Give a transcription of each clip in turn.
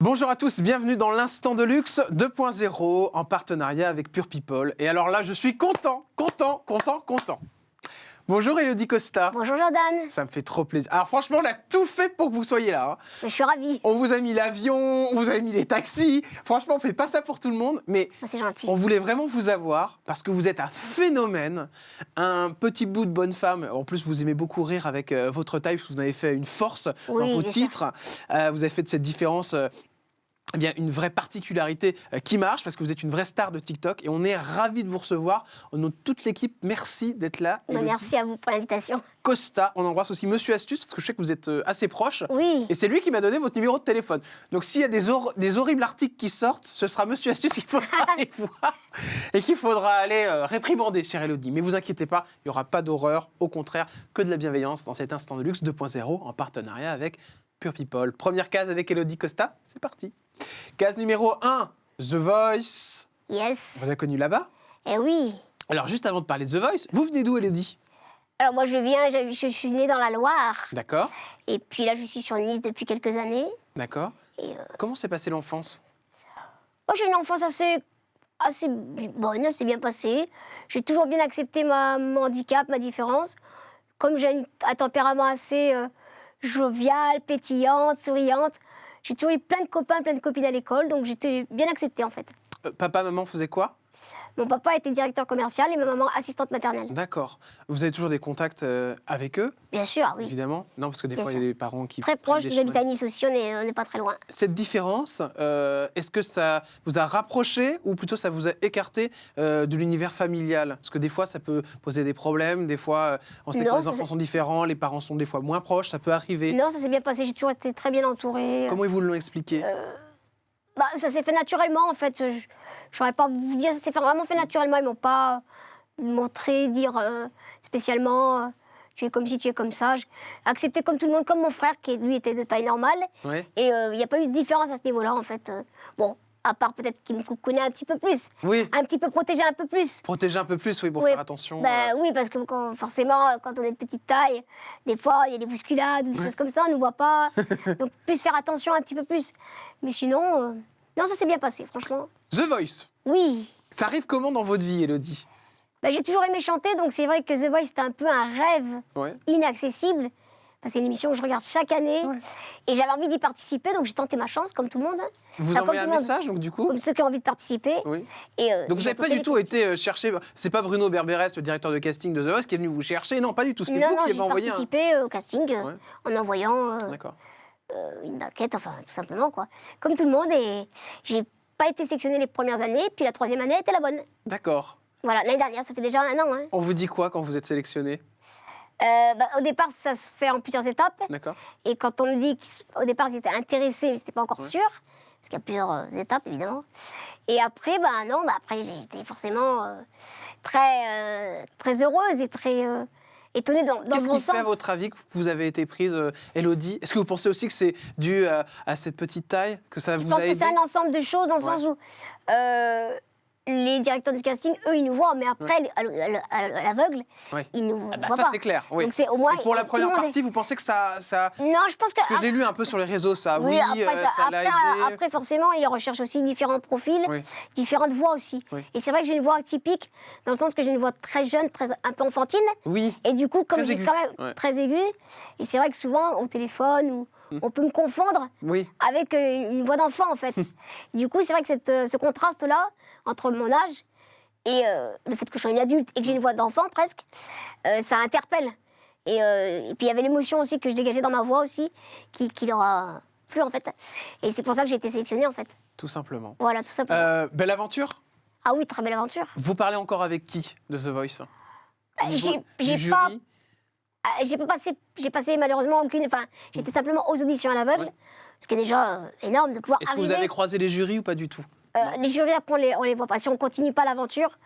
Bonjour à tous, bienvenue dans l'Instant de Luxe 2.0 en partenariat avec Pure People. Et alors là, je suis content. Bonjour Elodie Costa. Bonjour Jordan. Ça me fait trop plaisir. Alors franchement, on a tout fait pour que vous soyez là. Hein. Je suis ravie. On vous a mis l'avion, on vous a mis les taxis. Franchement, on fait pas ça pour tout le monde, mais C'est gentil. on voulait vraiment vous avoir parce que vous êtes un phénomène, un petit bout de bonne femme. En plus, vous aimez beaucoup rire avec votre taille parce que vous en avez fait une force Oui, dans vos bien sûr. titres. Vous avez fait de cette différence... eh bien, une vraie particularité qui marche parce que vous êtes une vraie star de TikTok et on est ravis de vous recevoir. Au nom de toute l'équipe, merci d'être là. Bah, Elodie merci à vous pour l'invitation. Costa, on embrasse aussi Monsieur Astuce parce que je sais que vous êtes assez proche. Oui. Et c'est lui qui m'a donné votre numéro de téléphone. Donc s'il y a des horribles articles qui sortent, ce sera Monsieur Astuce qu'il faudra aller voir et qu'il faudra aller réprimander, chère Elodie. Mais vous inquiétez pas, il n'y aura pas d'horreur, au contraire, que de la bienveillance dans cet Instant de Luxe 2.0 en partenariat avec Pure People. Première case avec Elodie Costa, c'est parti. Case numéro 1, The Voice. Yes. Vous avez connu là-bas? Eh oui. Alors juste avant de parler de The Voice, vous venez d'où Elodie? Alors moi je suis née dans la Loire. D'accord, Et puis là je suis sur Nice depuis quelques années. d'accord. Et Comment s'est passée l'enfance? moi j'ai une enfance assez bonne, c'est bien passé. J'ai toujours bien accepté mon handicap, ma différence. Comme j'ai un tempérament assez jovial, pétillante, souriante, j'ai toujours eu plein de copains, plein de copines à l'école, donc j'étais bien acceptée en fait. Papa, maman faisaient quoi? Mon papa était directeur commercial et ma maman assistante maternelle. D'accord. Vous avez toujours des contacts avec eux, Bien sûr, oui. évidemment? Non, parce que des Bien fois, il y a sûr. des parents qui... Très prennent proche, des j'habite chemins. à Nice aussi, on n'est pas très loin. Cette différence, est-ce que ça vous a rapproché ou plutôt ça vous a écarté de l'univers familial? Parce que des fois, ça peut poser des problèmes. Des fois, on sait que Non, les ça, enfants c'est- sont différents, les parents sont des fois moins proches, ça peut arriver. Non, ça s'est bien passé, j'ai toujours été très bien entourée. Comment ils vous l'ont expliqué? Bah, ça s'est fait naturellement en fait, je ne saurais pas vous dire, ça s'est vraiment fait naturellement, ils m'ont pas montré, dire spécialement tu es comme ci, tu es comme ça. J'ai accepté comme tout le monde, comme mon frère qui lui était de taille normale. Ouais. Et il n'y a pas eu de différence à ce niveau-là en fait. Bon, à part peut-être qu'il me connaît un petit peu plus, Oui. un petit peu protégé un peu plus. Protéger un peu plus, oui, pour Oui, faire attention. Oui, parce que forcément, quand on est de petite taille, des fois, il y a des bousculades, des choses comme ça, on ne nous voit pas. Donc, plus faire attention un petit peu plus. Mais sinon, non, ça s'est bien passé, franchement. The Voice, Oui. ça arrive comment dans votre vie, Elodie? Bah, j'ai toujours aimé chanter, donc c'est vrai que The Voice, c'était un peu un rêve Ouais. inaccessible. Enfin, c'est une émission que je regarde chaque année. Ouais. Et j'avais envie d'y participer, donc j'ai tenté ma chance, comme tout le monde. Vous Enfin, envoyez un comme tout le monde. message, donc du coup? Comme ceux qui ont envie de participer. Oui. Et, Donc vous j'ai n'avez pas tenté du les tout questions. été chercher, c'est pas Bruno Berberès, le directeur de casting de The Voice, qui est venu vous chercher, non, pas du tout, c'est Non, vous non, qui j'ai avez envoyé un... participé au casting Ouais. en envoyant D'accord. une maquette, enfin, tout simplement, quoi. Comme tout le monde, et j'ai pas été sélectionnée les premières années, puis la troisième année était la bonne. D'accord. Voilà, l'année dernière, ça fait déjà un an. Hein. On vous dit quoi quand vous êtes sélectionné? Au départ, ça se fait en plusieurs étapes. D'accord. Et quand on me dit qu'au départ, ils étaient intéressés, mais c'était pas encore Ouais. sûr, parce qu'il y a plusieurs étapes, évidemment. Et après, non, après, j'ai été forcément très heureuse et très étonnée dans le Qu'est-ce bon qui fait, à sens. votre avis, que vous avez été prise, Elodie? Est-ce que vous pensez aussi que c'est dû à cette petite taille, que ça Je vous pense a que aidé? c'est un ensemble de choses dans le Ouais. sens où les directeurs du casting, eux, ils nous voient, mais après, à l'aveugle, Ouais. ils nous Ah bah voient ça, pas. c'est clair, oui. Donc c'est au moins... Et pour la tout le première monde est- partie, vous pensez que ça... Non, je pense que... Parce que je l'ai lu un peu sur les réseaux, ça. Oui, Oui, après, ça l'a aidé. après, forcément, ils recherchent aussi différents profils, Oui. différentes voix aussi. Oui. Et c'est vrai que j'ai une voix atypique, dans le sens que j'ai une voix très jeune, un peu enfantine. Oui. Et du coup, comme Très j'ai aiguë. quand même Ouais. très aiguë, et c'est vrai que souvent, au téléphone, on peut me confondre Oui. avec une voix d'enfant, en fait. Du coup, c'est vrai que ce contraste-là, entre mon âge et le fait que je sois une adulte et que j'ai une voix d'enfant, presque, ça interpelle. Et puis, il y avait l'émotion aussi que je dégageais dans ma voix aussi, qui leur a plu, en fait. Et c'est pour ça que j'ai été sélectionnée, en fait. Tout simplement. Voilà, tout simplement. Belle aventure? Ah oui, très belle aventure. Vous parlez encore avec qui de The Voice? Au niveau J'ai du pas... jury? J'ai passé malheureusement aucune... Enfin, j'étais simplement aux auditions à l'aveugle, Ouais. ce qui est déjà énorme de pouvoir Est-ce que arriver... vous avez croisé les jurys ou pas du tout? Les jurys, après, on les voit pas. Si on continue pas l'aventure,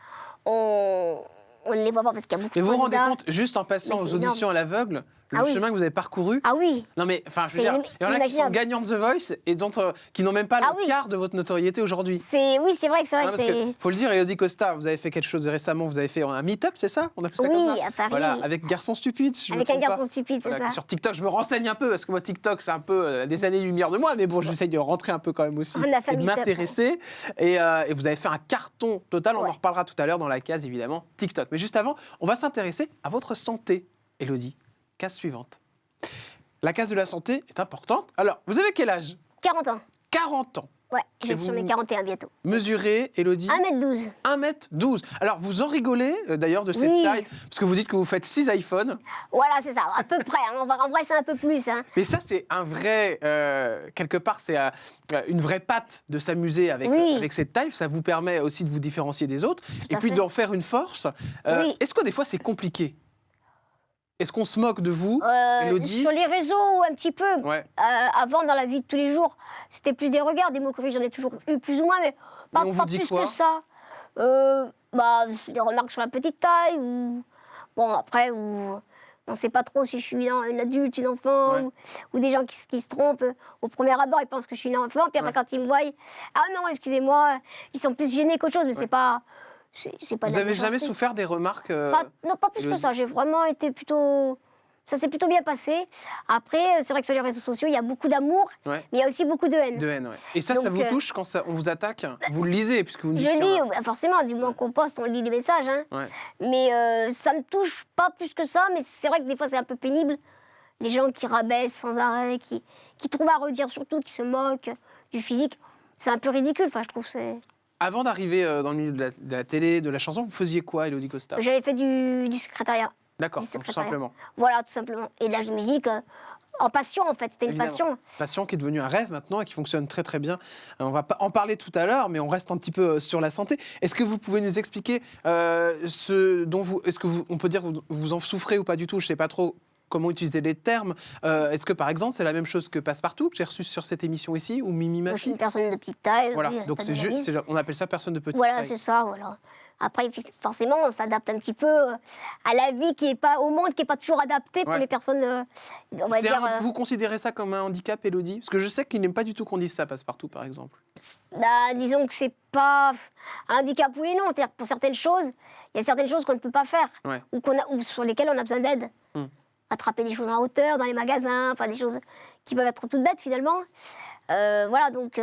on ne les voit pas parce qu'il y a beaucoup Et de vous vous rendez candidats. compte, juste en passant Mais aux c'est auditions à l'aveugle, le chemin que vous avez parcouru. Ah oui. Non mais, enfin, je veux C'est dire, il y en a qui sont inimaginable. gagnants de The Voice et dont, qui n'ont même pas Ah le oui. quart de votre notoriété aujourd'hui. Oui, c'est vrai que Parce que, faut le dire, Élodie Costa, vous avez fait quelque chose récemment, vous avez fait un meet-up, c'est ça? On appelle ça Oui, comme ça à Paris. Voilà, avec Garçon Stupide. Si je me Avec un trompe pas. garçon stupide, c'est Voilà, ça. sur TikTok, je me renseigne un peu, parce que moi, TikTok, c'est un peu des années-lumière de moi, mais bon, j'essaye de rentrer un peu quand même aussi On a fait et un de meet-up, m'intéresser. Et vous avez fait un carton total, on Ouais. en reparlera tout à l'heure dans la case, évidemment, TikTok. Mais juste avant, on va s'intéresser à votre santé, Élodie. Case suivante. La case de la santé est importante. Alors, vous avez quel âge? 40 ans. 40 ans. Ouais, je Et vais sur vous- mes 41 bientôt. Mesuré, Élodie 1m12. 1m12. Alors, vous en rigolez d'ailleurs de cette Oui. taille, parce que vous dites que vous faites 6 iPhones. Voilà, c'est ça, à peu près. Hein. En vrai, c'est un peu plus. Hein. Mais ça, c'est un vrai. Quelque part, c'est une vraie patte de s'amuser avec, Oui. avec cette taille. Ça vous permet aussi de vous différencier des autres. Et à puis fait. d'en faire une force. Oui. Est-ce que des fois, c'est compliqué? Est-ce qu'on se moque de vous, Élodie? Sur les réseaux, un petit peu. Ouais. Avant, dans la vie de tous les jours, c'était plus des regards, des moqueries, j'en ai toujours eu plus ou moins, mais pas, Mais on vous pas dit plus quoi? que ça. Des remarques sur la petite taille, ou. Bon, après, ou. On ne sait pas trop si je suis une adulte, une enfant, Ouais. ou des gens qui se trompent. Au premier abord, ils pensent que je suis une enfant, puis après, Ouais. quand ils me voient, ah non, excusez-moi, ils sont plus gênés qu'autre chose, mais c'est pas. C'est pas de Vous la avez jamais méchanceté. souffert des remarques Non, pas plus que Élodie. ça. J'ai vraiment été plutôt. Ça s'est plutôt bien passé. Après, c'est vrai que sur les réseaux sociaux, il y a beaucoup d'amour, Ouais. mais il y a aussi beaucoup de haine. de haine? Ouais. Et ça Donc, vous touche quand on vous attaque? Vous le lisez, puisque vous nous Je dites qu'il y en lis, a- forcément, du moment qu'on poste, on lit les messages. Hein. Ouais. Mais ça me touche pas plus que ça, mais c'est vrai que des fois, c'est un peu pénible. Les gens qui rabaissent sans arrêt, qui trouvent à redire surtout, qui se moquent du physique. C'est un peu ridicule, enfin, je trouve. Avant d'arriver dans le milieu de la télé, de la chanson, vous faisiez quoi, Élodie Costa? J'avais fait du secrétariat. D'accord, Du donc tout secrétariat. simplement. Voilà, tout simplement. Et de la musique, en passion, en fait. C'était une Évidemment. passion. Passion qui est devenue un rêve maintenant et qui fonctionne très très bien. On va pas en parler tout à l'heure, mais on reste un petit peu sur la santé. Est-ce que vous pouvez nous expliquer ce dont vous, est-ce que on peut dire que vous en souffrez ou pas du tout? Je sais pas trop comment utiliser les termes. Est-ce que par exemple c'est la même chose que Passepartout que j'ai reçu sur cette émission ici ou Mimi Moi, je suis Mati? une personne de petite taille. Voilà, oui, donc pas c'est de juste, maladie. on appelle ça personne de petite Voilà, taille. c'est ça, voilà. Après, forcément, on s'adapte un petit peu à la vie qui est pas, au monde qui n'est pas toujours adapté pour Ouais. les personnes, on va C'est dire... vous considérez ça comme un handicap, Élodie? Parce que je sais qu'il n'aime pas du tout qu'on dise ça, Passepartout, par exemple. disons que c'est pas un handicap, oui et non. C'est-à-dire que pour certaines choses, il y a certaines choses qu'on ne peut pas faire Ouais. ou sur lesquelles on a besoin d'aide. Attraper des choses en hauteur dans les magasins, enfin des choses qui peuvent être toutes bêtes finalement. Voilà, donc...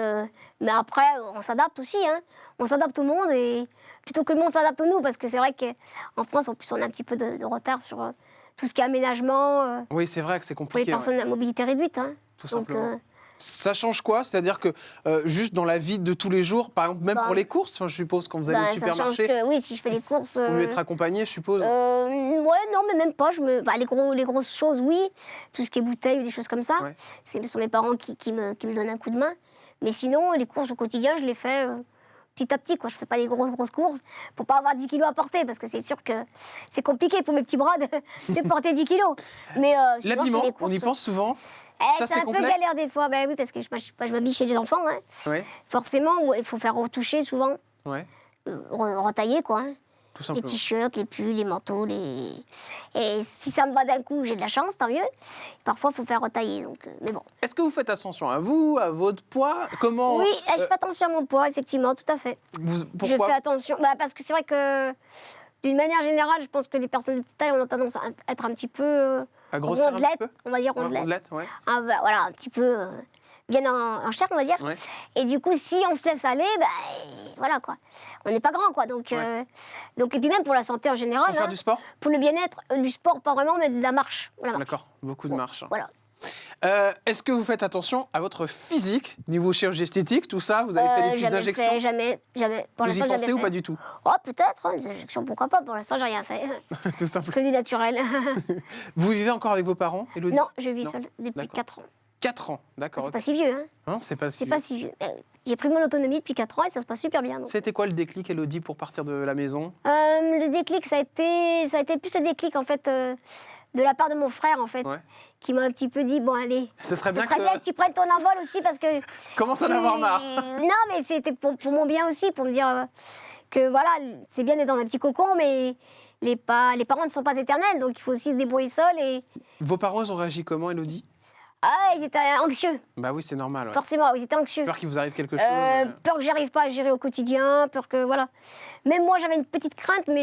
mais après, on s'adapte aussi, hein. On s'adapte au monde et plutôt que le monde s'adapte à nous, parce que c'est vrai qu'en France, en plus, on a un petit peu de retard sur tout ce qui est aménagement Oui, c'est vrai que c'est pour les compliqué. ouais. personnes à mobilité réduite. Hein. Tout Donc, simplement. Ça change quoi? C'est-à-dire que juste dans la vie de tous les jours, par exemple, même Bah, pour les courses, enfin, je suppose, quand vous allez au ça change supermarché, que, oui, si je fais les courses... il faut mieux être accompagné, je suppose. ouais, non, mais même pas. Les grosses choses, oui. Tout ce qui est bouteilles ou des choses comme ça. Ouais. Ce sont mes parents qui me donnent un coup de main. Mais sinon, les courses au quotidien, je les fais petit à petit. Quoi. Je ne fais pas les grosses courses pour pas avoir 10 kilos à porter. Parce que c'est sûr que c'est compliqué pour mes petits bras de porter 10 kilos. Mais sinon, je fais L'habillement, les courses. on y pense souvent. Ça, C'est un peu complexe. galère des fois. Ben oui, parce que je m'habille chez les enfants. Hein. Ouais, Forcément, il faut faire retoucher souvent. ouais, Retailler, quoi. Hein. tout Les simplement. t-shirts, les pulls, les manteaux, Et si ça me va d'un coup, j'ai de la chance, tant mieux. Parfois, il faut faire retailler, donc... mais bon. Est-ce que vous faites attention à vous, à votre poids? Comment Oui, je fais attention à mon poids, effectivement, tout à fait. pourquoi Je fais attention, parce que c'est vrai que, d'une manière générale, je pense que les personnes de petite taille ont tendance à être un petit peu à grossir un petit rondelettes, peu? on va dire Ouais, rondelettes. rondelette, ouais. Ah, voilà, un petit peu bien en chair, on va dire. Ouais. Et du coup, si on se laisse aller, voilà quoi. On n'est pas grand, quoi. Donc, Ouais. et puis même pour la santé en général. Pour faire hein, du sport? pour le bien-être, du sport, pas vraiment, mais de la marche. Voilà. D'accord, beaucoup de marche. Voilà. Est-ce que vous faites attention à votre physique, niveau chirurgie esthétique, tout ça? Vous avez fait des petites Jamais injections? fait, jamais. Pour Vous y l'instant, jamais pensez fait. ou pas du tout? Oh, peut-être, hein, des injections, pourquoi pas. Pour l'instant, j'ai rien fait. Tout simplement. Que du naturel. Vous vivez encore avec vos parents, Élodie? Non, je vis Non. seule depuis D'accord. 4 ans. 4 ans, d'accord. C'est ok. pas si vieux, hein. Non, c'est pas si C'est pas si vieux. J'ai pris mon autonomie depuis 4 ans et ça se passe super bien. Donc. C'était quoi le déclic, Élodie, pour partir de la maison? Le déclic, ça a été plus le déclic, en fait, de la part de mon frère, en fait, Ouais. qui m'a un petit peu dit, bon, allez, Ce serait ça bien serait que... bien que tu prennes ton envol aussi, parce que... Commence à en avoir marre. Non, mais c'était pour mon bien aussi, pour me dire que, voilà, c'est bien d'être dans un petit cocon, mais les parents ne sont pas éternels, donc il faut aussi se débrouiller seul. Et Vos parents, ils ont réagi comment, Élodie? ils étaient anxieux, Bah oui, c'est normal. Ouais. forcément, ils étaient anxieux. Peur qu'il vous arrive quelque chose. Peur que j'arrive pas à gérer au quotidien, peur que voilà. Même moi, j'avais une petite crainte, mais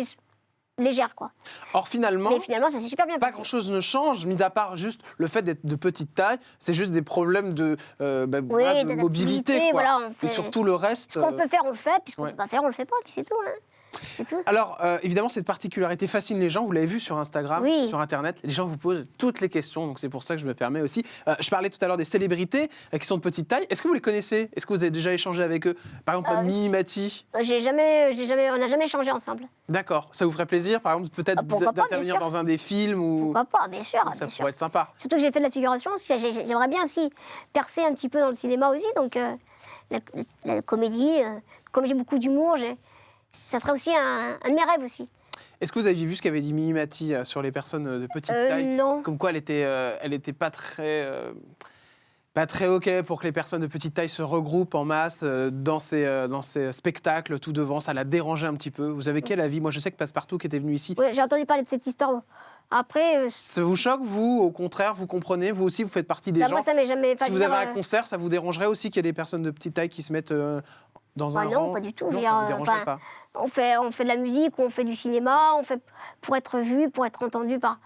légère, quoi. Or, finalement, Mais finalement, ça s'est super bien pas passé. grand-chose ne change, mis à part juste le fait d'être de petite taille. C'est juste des problèmes de, Oui, voilà, de d'adaptivité, mobilité. Quoi. voilà, on fait- Et surtout le reste. Ce qu'on peut faire, on le fait, puis ce qu'on ouais. peut pas faire, on le fait pas, puis c'est tout. Hein. C'est tout. Alors, évidemment, cette particularité fascine les gens. Vous l'avez vu sur Instagram, Oui. sur Internet. Les gens vous posent toutes les questions, donc c'est pour ça que je me permets aussi. Je parlais tout à l'heure des célébrités qui sont de petite taille. Est-ce que vous les connaissez? Est-ce que vous avez déjà échangé avec eux? Par exemple, Mimi Mati. On n'a jamais échangé ensemble. D'accord. Ça vous ferait plaisir, par exemple, peut-être pourquoi pas, d'intervenir bien sûr. dans un des films ou... Pourquoi pas, bien sûr. Ça bien sûr. pourrait être sympa. Surtout que j'ai fait de la figuration, parce que j'aimerais bien aussi percer un petit peu dans le cinéma aussi, donc la comédie, comme j'ai beaucoup d'humour, ça serait aussi un de mes rêves aussi. Est-ce que vous aviez vu ce qu'avait dit Mimi Mati sur les personnes de petite taille? Non. Comme quoi elle était pas très OK pour que les personnes de petite taille se regroupent en masse dans ces spectacles tout devant. Ça l'a dérangé un petit peu. Vous avez quel avis? Moi, je sais que Passepartout qui était venu ici. Ouais, j'ai entendu parler de cette histoire. Après, Ça vous choque, vous? Au contraire, vous comprenez? Vous aussi, vous faites partie des bah, gens? moi, ça m'est jamais... Si vous avez un concert, ça vous dérangerait aussi qu'il y ait des personnes de petite taille qui se mettent dans un non, rang? pas du tout. Non, Je veux ça dire, vous dérangerait pas? on fait de la musique, on fait du cinéma, on fait pour être vu, pour être entendu par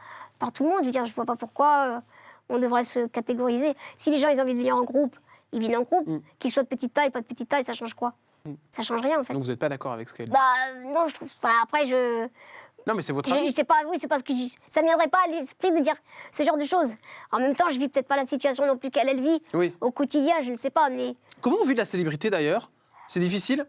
tout le monde. Je veux dire, je vois pas pourquoi on devrait se catégoriser. Si les gens ils ont envie de venir en groupe, ils viennent en groupe. Qu'ils soient de petite taille, pas de petite taille, ça change quoi? Ça change rien en fait. Donc vous n'êtes pas d'accord avec ce qu'elle dit? Bah non, je trouve. Enfin, après, Non, mais c'est votre avis. je sais pas. Oui, c'est pas ce que je dis. Ça ne viendrait pas à l'esprit de dire ce genre de choses. En même temps, je vis peut-être pas la situation non plus qu'elle vit Oui. au quotidien. Je ne sais pas. Mais Comment on vit de la célébrité d'ailleurs? C'est difficile?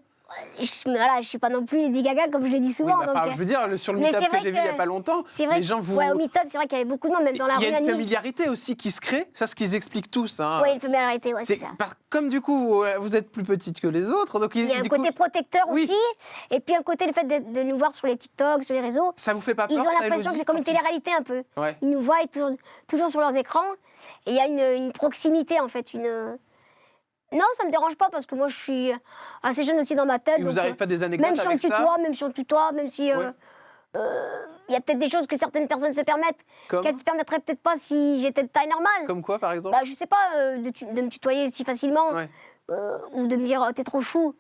voilà, je suis pas non plus Lady Gaga comme je le dis Oui, souvent. bah, enfin, donc, je veux dire, sur le mais meet-up c'est que vrai j'ai vu il n'y a que- pas longtemps, c'est vrai les gens vous... ouais, au meet-up, c'est vrai qu'il y avait beaucoup de monde, même dans la Il y rue a à une Nice. familiarité aussi qui se crée, ça, ce qu'ils expliquent tous. Hein. Oui, une familiarité, ouais, c'est ça. Comme du coup, vous êtes plus petite que les autres, donc Il y a un du côté coup, protecteur Oui. aussi, et puis un côté le fait de nous voir sur les TikTok, sur les réseaux. ça vous fait pas peur? Ils ont ça, l'impression que Élodie, c'est comme une quand télé-réalité un peu. Ouais. Ils nous voient toujours sur leurs écrans, et il y a une proximité en fait. Non, ça me dérange pas parce que moi je suis assez jeune aussi dans ma tête. Il donc, vous arrive pas des anecdotes même si on avec ça? tutoie, même si Ouais. il y a peut-être des choses que certaines personnes se permettent, Comme qu'elles se permettraient peut-être pas si j'étais de taille normale. Comme quoi, par exemple? Bah, je sais pas, de me tutoyer si facilement, Ouais. ou de me dire oh, t'es trop chou.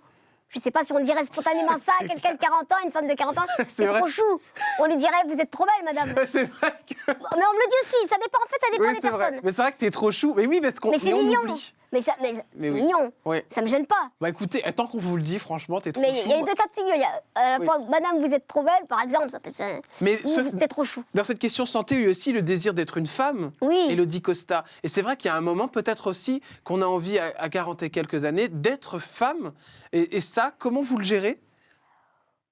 Je sais pas si on dirait spontanément ça à quelqu'un de 40 ans, une femme de 40 ans, C'est t'es vrai. trop chou. On lui dirait vous êtes trop belle, madame. C'est vrai que... Mais on me le dit aussi, ça dépend, en fait, ça dépend Oui, des c'est vrai. personnes. Mais c'est vrai que t'es trop chou. Mais oui, parce qu'on Mais c'est on mignon. oublie. Mais c'est Mais oui. mignon. Ouais. Ça me gêne pas. Bah écoutez, tant qu'on vous le dit, franchement, t'es trop Mais chou. il y a les deux cas de figure. Il y a à la Oui. fois, madame, vous êtes trop belle, par exemple, ça peut être. Mais Ou t'es trop chou. dans cette question santé, il y a aussi le désir d'être une femme. Oui. Élodie Costa. Et c'est vrai qu'il y a un moment, peut-être aussi, qu'on a envie, à 40 et quelques années, d'être femme. Et ça, comment vous le gérez?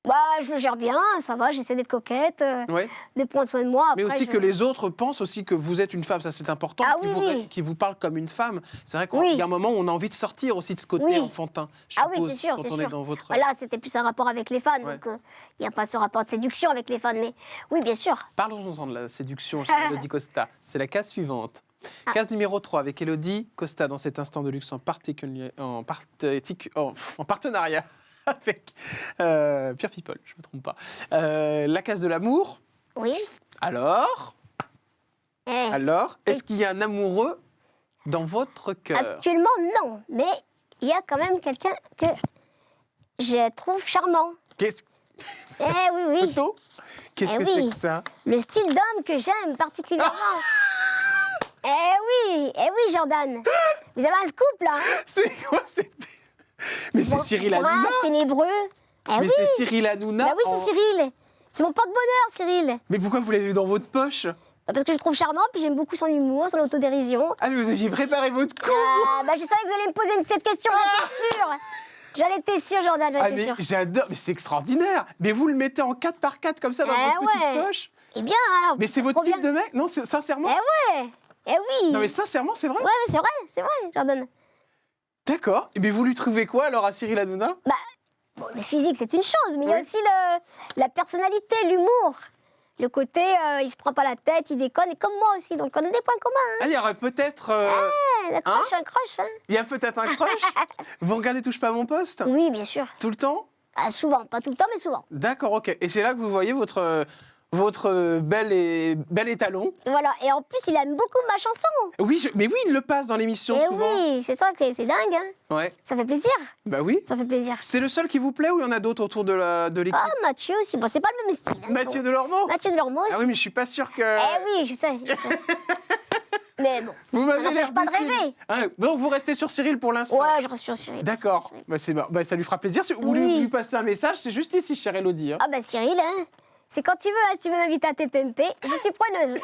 Bah, je le gère bien, ça va, j'essaie d'être coquette, Ouais. de prendre soin de moi. Mais Après, aussi je- que les autres pensent aussi que vous êtes une femme, ça c'est important, Ah oui, oui. qu'ils vous parlent comme une femme. C'est vrai qu'il Oui. y a un moment où on a envie de sortir aussi de ce côté Oui. enfantin. Je Ah oui, suppose, c'est sûr, quand c'est on est sûr. dans votre... Voilà, c'était plus un rapport avec les fans, Ouais. donc il n'y a pas ce rapport de séduction avec les fans. Mais oui, bien sûr. Parlons-en de la séduction chez Élodie Costa. C'est la case suivante. Ah. Case numéro 3 avec Élodie Costa dans cet instant de luxe en partenariat avec Pure People, je ne me trompe pas. La case de l'amour. Oui. Alors, Eh, est-ce qu'il y a un amoureux dans votre cœur? Actuellement, non. Mais il y a quand même quelqu'un que je trouve charmant. Qu'est-ce Eh oui, oui. photo? Qu'est-ce Eh que c'est oui. que ça? Le style d'homme que j'aime particulièrement. Eh oui, Jordan. Vous avez un scoop, là. Hein. C'est quoi cette... Mais c'est Cyril Brun, Hanouna. ténébreux. Eh Mais oui. c'est Cyril Hanouna. Bah oui, c'est Cyril. C'est mon porte-bonheur, Cyril. Mais pourquoi vous l'avez vu dans votre poche? Parce que je le trouve charmant, puis j'aime beaucoup son humour, son autodérision. Ah mais vous aviez préparé votre coup. Bah, je savais que vous alliez me poser cette question, j'étais sûre. J'en étais sûre, Jordan, j'en Ah étais mais sûre. j'adore, mais c'est extraordinaire. Mais vous le mettez en 4 par 4 comme ça dans Eh votre petite ouais. poche. Eh bien, alors. Mais c'est votre trop type bien. de mec? Non, sincèrement? Eh ouais. Eh oui. Non mais sincèrement, c'est vrai? Ouais, mais c'est vrai, Jordan. D'accord. Et bien vous lui trouvez quoi alors à Cyril Hanouna? Bah, bon, le physique, c'est une chose, mais il y a Oui. aussi la personnalité, l'humour. Le côté, il se prend pas la tête, il déconne, et comme moi aussi, donc on a des points communs. Ah, il y aurait peut-être... Un crush, hein. Il y a peut-être un crush. Vous regardez Touche pas à mon poste? Oui, bien sûr. Tout le temps? Ah, souvent, pas tout le temps, mais souvent. D'accord, ok. Et c'est là que vous voyez votre votre bel étalon. Voilà, et en plus, il aime beaucoup ma chanson. Oui, mais oui, il le passe dans l'émission Et souvent. oui, c'est ça, c'est dingue. Hein. Ouais. Ça fait plaisir, Bah oui. ça fait plaisir. C'est le seul qui vous plaît ou il y en a d'autres autour de l'équipe? Ah, Mathieu aussi, bon, c'est pas le même style. Hein, Mathieu Delormeau. Mathieu Delormeau aussi. Ah oui, mais je suis pas sûr que. Eh oui, je sais. Mais bon, Vous ça m'avez l'air n'empêche pas de lucide. rêver. Ah, donc vous restez sur Cyril pour l'instant. Ouais, je reste sur Cyril. D'accord. sur Cyril. Bah, c'est bon. Bah, ça lui fera plaisir. Si vous voulez Oui. lui passer un message, c'est juste ici, chère Elodie. Hein. Ah bah Cyril, hein, c'est quand tu veux, hein, si tu veux m'inviter à TPMP, je suis preneuse.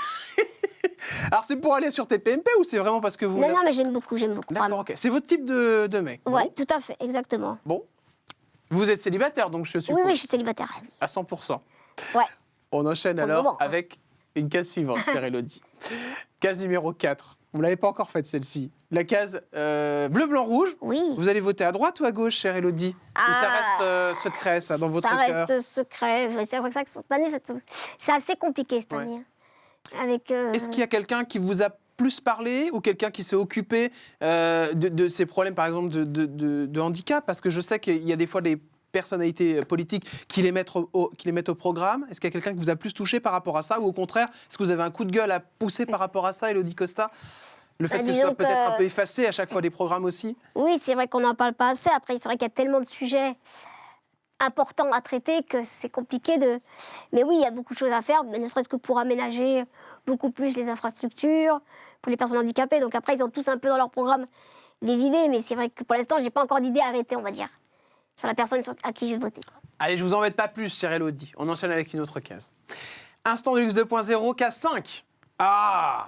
Alors c'est pour aller sur TPMP ou c'est vraiment parce que vous. Non, non, mais j'aime beaucoup, D'accord, vraiment. ok. C'est votre type de mec. Ouais, tout à fait, exactement. Bon. Vous êtes célibataire, donc je suppose. Oui, oui, je suis célibataire. À 100%. Ouais. On enchaîne Pour le alors moment. avec une case suivante, chère Elodie. Case numéro 4. Vous ne l'avez pas encore faite, celle-ci. La case bleu, blanc, rouge. Oui, Vous allez voter à droite ou à gauche, chère Elodie? Ou ça reste secret, ça, dans votre ça cœur? reste secret. C'est vrai que cette année, c'est assez compliqué cette Ouais. année. Hein. Avec, Est-ce qu'il y a quelqu'un qui vous a plus parlé ou quelqu'un qui s'est occupé de ces problèmes, par exemple, de handicap? Parce que je sais qu'il y a des fois des personnalités politiques qui les mettent au programme. Est-ce qu'il y a quelqu'un qui vous a plus touché par rapport à ça? Ou au contraire, est-ce que vous avez un coup de gueule à pousser par rapport à ça, Elodie Costa? Le fait que ce disons soit peut-être que- un peu effacé à chaque fois des programmes aussi? Oui, c'est vrai qu'on n'en parle pas assez. Après, c'est vrai qu'il y a tellement de sujets importants à traiter que c'est compliqué de... Mais oui, il y a beaucoup de choses à faire, mais ne serait-ce que pour aménager beaucoup plus les infrastructures, pour les personnes handicapées. Donc après, ils ont tous un peu dans leur programme des idées, mais c'est vrai que pour l'instant, j'ai pas encore d'idée arrêtée, on va dire, sur la personne à qui je vais voter. Allez, je vous embête pas plus, chère Elodie. On enchaîne avec une autre case. Instant de luxe 2.0, case 5. Ah,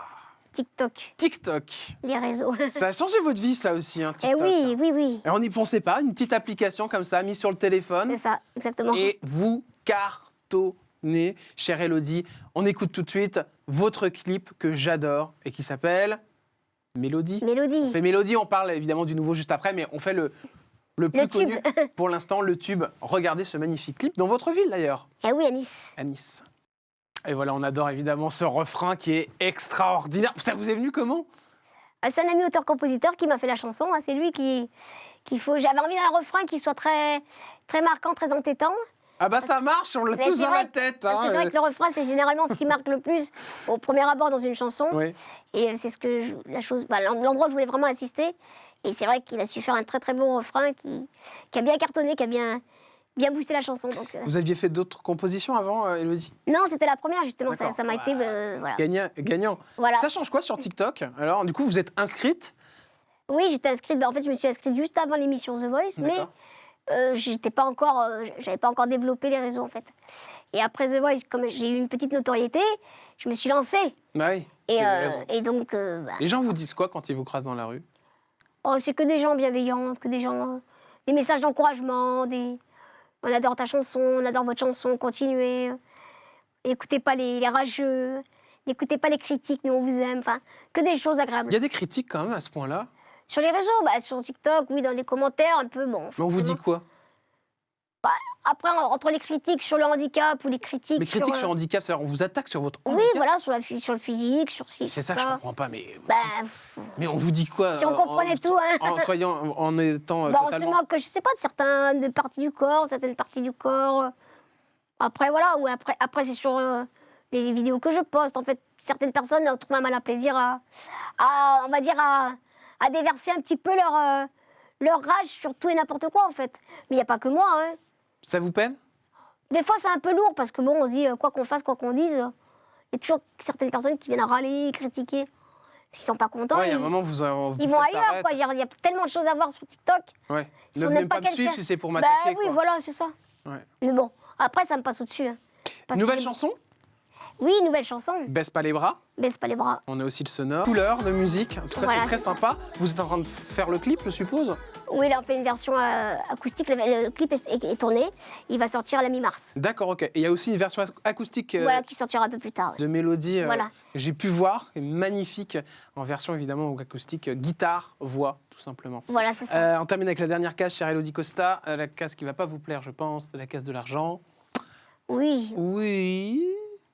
TikTok, TikTok. les réseaux. Ça a changé votre vie, ça aussi, hein, Eh TikTok. oui, oui, oui. Et on n'y pensait pas, une petite application comme ça, mise sur le téléphone. C'est ça, exactement. Et vous cartonnez, chère Elodie. On écoute tout de suite votre clip que j'adore et qui s'appelle Mélodie. Mélodie. On fait Mélodie, on parle évidemment du nouveau juste après, mais on fait le plus tube. connu pour l'instant, le tube. Regardez ce magnifique clip, dans votre ville d'ailleurs, Eh oui, à Nice. à Nice. Et voilà, on adore évidemment ce refrain qui est extraordinaire. Ça vous est venu comment? Ah, c'est un ami auteur-compositeur qui m'a fait la chanson. Hein. C'est lui qu'il faut. J'avais envie d'un refrain qui soit très, très marquant, très entêtant. Ah bah ça marche, on l'a Mais tous c'est dans vrai la que- tête. Parce que c'est vrai que le refrain, c'est généralement ce qui marque le plus au premier abord dans une chanson. Oui. Et c'est ce que l'endroit où je voulais vraiment assister. Et c'est vrai qu'il a su faire un très très bon refrain qui a bien cartonné, qui a bien boosté la chanson. Donc, Vous aviez fait d'autres compositions avant, Elodie? non, c'était la première justement. Ça D'accord. m'a été voilà. Gagnant. Voilà. Ça change quoi sur TikTok? Alors, du coup, vous êtes inscrite? Oui, j'étais inscrite. En fait, je me suis inscrite juste avant l'émission The Voice, mais D'accord. j'étais pas encore, j'avais pas encore développé les réseaux en fait. Et après The Voice, comme j'ai eu une petite notoriété, je me suis lancée. Bah oui, Et, vous avez raison. et donc, Les gens vous disent quoi quand ils vous croisent dans la rue? oh, c'est que des gens bienveillants, que des gens, des messages d'encouragement, on adore ta chanson, on adore votre chanson, continuez. N'écoutez pas les rageux, n'écoutez pas les critiques, nous on vous aime. Enfin, que des choses agréables. Il y a des critiques quand même à ce point-là. Sur les réseaux, sur TikTok, oui, dans les commentaires, un peu, bon. Mais on vous dit forcément. quoi? Après, entre les critiques sur le handicap ou les critiques Les critiques sur euh, handicap, c'est-à-dire on vous attaque sur votre Oui, handicap? voilà, sur le physique, sur ci, C'est sur ça que je comprends pas, mais Bah, on vous dit quoi? Si on comprenait tout, hein. En étant on se totalement... moque, je sais pas, de certaines parties du corps, certaines parties du corps. Après, voilà, ou après c'est sur les vidéos que je poste. En fait, certaines personnes trouvent un malin plaisir on va dire, à déverser un petit peu leur rage sur tout et n'importe quoi, en fait. Mais il n'y a pas que moi, hein. Ça vous peine? Des fois, c'est un peu lourd parce que bon, on se dit, quoi qu'on fasse, quoi qu'on dise, il y a toujours certaines personnes qui viennent râler, critiquer. S'ils sont pas contents, Ouais, il y a un ils moment, vont ailleurs, quoi. Il y a tellement de choses à voir sur TikTok. Ouais. Si Ne on venez n'aime pas pas me suivre quelqu'un- si c'est pour Bah m'attaquer. oui, quoi. voilà, c'est ça. Ouais. Mais bon, après, ça me passe au-dessus. Hein. Parce que Nouvelle j'ai- chanson? Oui, nouvelle chanson. Baisse pas les bras. Baisse pas les bras. On a aussi le sonore. Couleur de musique. En tout cas, Voilà, c'est très c'est ça. sympa. Vous êtes en train de faire le clip, je suppose? Oui, là, on fait une version acoustique. Le clip est tourné. Il va sortir à la mi-mars. D'accord, ok. Et il y a aussi une version acoustique Voilà, qui sortira un peu plus tard. Oui. de Mélodie Voilà. que j'ai pu voir, qui est magnifique, en version évidemment acoustique, guitare, voix, tout simplement. Voilà, c'est ça. On termine avec la dernière case, chère Elodie Costa. La case qui ne va pas vous plaire, je pense, c'est la case de l'argent. Oui, Oui,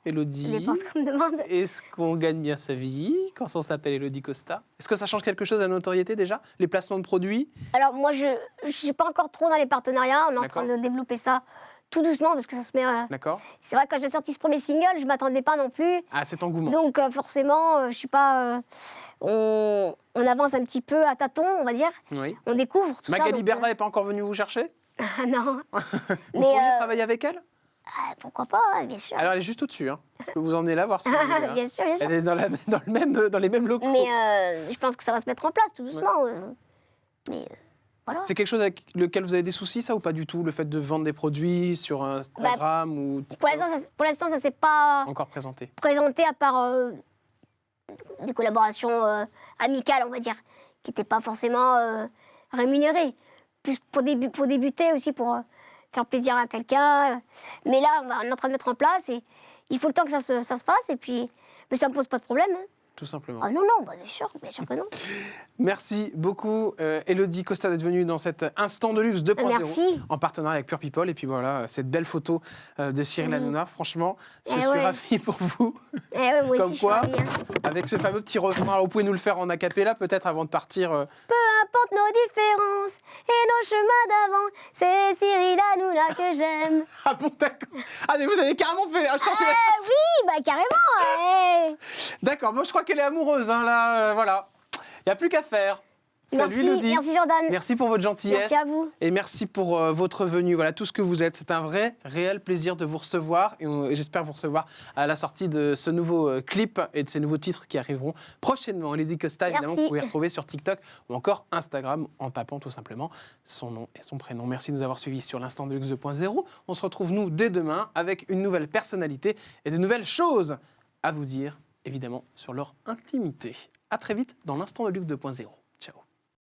ça Elodie. dépend ce qu'on me demande. Est-ce qu'on gagne bien sa vie quand on s'appelle Elodie Costa? Est-ce que ça change quelque chose à la notoriété déjà? Les placements de produits? Alors, moi, je ne suis pas encore trop dans les partenariats. On est en D'accord. train de développer ça tout doucement parce que ça se met. D'accord. C'est vrai que quand j'ai sorti ce premier single, je m'attendais pas non plus. Ah, cet engouement. Donc forcément, je suis pas. On avance un petit peu à tâtons, on va dire. Oui. On découvre tout ça. Magali donc, Berda n'est pas encore venue vous chercher? Ah non. Vous pourriez travailler avec elle? Pourquoi pas, bien sûr. Alors, elle est juste au-dessus. Hein. Je peux vous emmener là voir si vous voulez. Hein. Bien sûr, bien sûr. Elle est dans les mêmes locaux. Mais je pense que ça va se mettre en place tout doucement. Mais voilà. C'est quelque chose avec lequel vous avez des soucis, ça, ou pas du tout? Le fait de vendre des produits sur Instagram ou TikTok? Pour l'instant, ça s'est pas Encore présenté. présenté à part des collaborations amicales, on va dire, qui n'étaient pas forcément rémunérées. Plus pour débuter aussi, pour faire plaisir à quelqu'un. Mais là, on est en train de mettre en place et il faut le temps que ça se fasse. Et puis, mais ça ne me pose pas de problème. Hein. Tout simplement. Ah non, non, bah, bien sûr que non. Merci beaucoup, Élodie Costa, d'être venue dans cet instant de luxe 2.0 Merci. en partenariat avec Pure People. Et puis voilà, cette belle photo de Cyril Hanouna. Franchement, je suis ouais. ravi pour vous. Eh ouais, moi Comme aussi, quoi, je suis ravie, hein. avec ce fameux petit refrain, alors vous pouvez nous le faire en a cappella peut-être avant de partir. Peu importe nos différences et nos chemins d'avant, c'est Cyril Hanouna que j'aime. Ah bon, d'accord. Ah, mais vous avez carrément fait changer la chanson. Oui, bah carrément. D'accord, moi je crois qu'elle est amoureuse, hein, là, voilà. Il n'y a plus qu'à faire. Salut, Merci, Élodie. merci Jordan. Merci pour votre gentillesse. Merci à vous. Et merci pour votre venue, voilà, tout ce que vous êtes. C'est un vrai, réel plaisir de vous recevoir et j'espère vous recevoir à la sortie de ce nouveau clip et de ces nouveaux titres qui arriveront prochainement. Élodie Costa, évidemment, Merci. vous pouvez retrouver sur TikTok ou encore Instagram en tapant tout simplement son nom et son prénom. Merci de nous avoir suivis sur l'Instant de Luxe 2.0. On se retrouve, nous, dès demain avec une nouvelle personnalité et de nouvelles choses à vous dire, évidemment, sur leur intimité. À très vite dans l'Instant de Luxe 2.0.